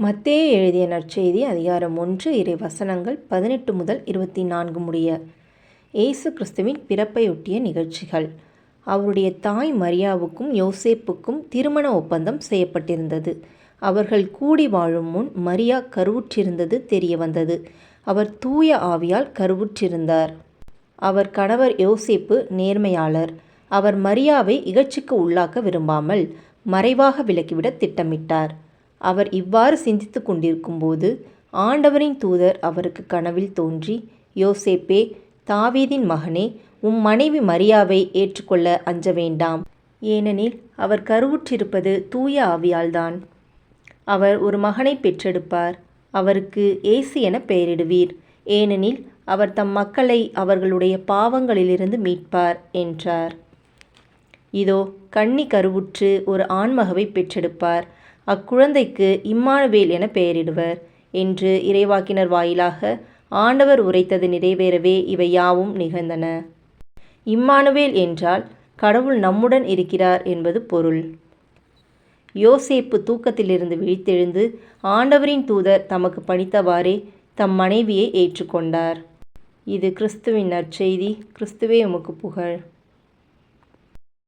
மத்தேயு எழுதிய நற்செய்தி அதிகாரம் 1 இறை வசனங்கள் 18 முதல் 24 முடிய. இயேசு கிறிஸ்துவின் பிறப்பையொட்டிய நிகழ்ச்சிகள். அவருடைய தாய் மரியாவுக்கும் யோசேப்புக்கும் திருமண ஒப்பந்தம் செய்யப்பட்டிருந்தது. அவர்கள் கூடி வாழும் முன் மரியா கருவுற்றிருந்தது தெரிய வந்தது. அவர் தூய ஆவியால் கருவுற்றிருந்தார். அவர் கணவர் யோசேப்பு நேர்மையாளர். அவர் மரியாவை இகழ்ச்சிக்கு உள்ளாக்க விரும்பாமல் மறைவாக விலக்கிவிட திட்டமிட்டார். அவர் இவ்வாறு சிந்தித்து கொண்டிருக்கும்போது ஆண்டவரின் தூதர் அவருக்கு கனவில் தோன்றி, யோசேப்பே, தாவீதின் மகனே, உம் மனைவி மரியாவை ஏற்றுக்கொள்ள அஞ்ச வேண்டாம். ஏனெனில் அவர் கருவுற்றிருப்பது தூய ஆவியால்தான். அவர் ஒரு மகனை பெற்றெடுப்பார். அவருக்கு இயேசு என பெயரிடுவீர். ஏனெனில் அவர் தம் மக்களை அவர்களுடைய பாவங்களிலிருந்து மீட்பார் என்றார். இதோ, கன்னி கருவுற்று ஒரு ஆண்மகவை பெற்றெடுப்பார். அக்குழந்தைக்கு இம்மானுவேல் என பெயரிடுவர் என்று இறைவாக்கினர் வாயிலாக ஆண்டவர் உரைத்தது நிறைவேறவே இவை யாவும் நிகழ்ந்தன. இம்மானுவேல் என்றால் கடவுள் நம்முடன் இருக்கிறார் என்பது பொருள். யோசேப்பு தூக்கத்திலிருந்து விழித்தெழுந்து ஆண்டவரின் தூதர் தமக்கு பணித்தவாறே தம் மனைவியை ஏற்றுக்கொண்டார். இது கிறிஸ்துவின் நற்செய்தி. கிறிஸ்துவே உமக்கு புகழ்.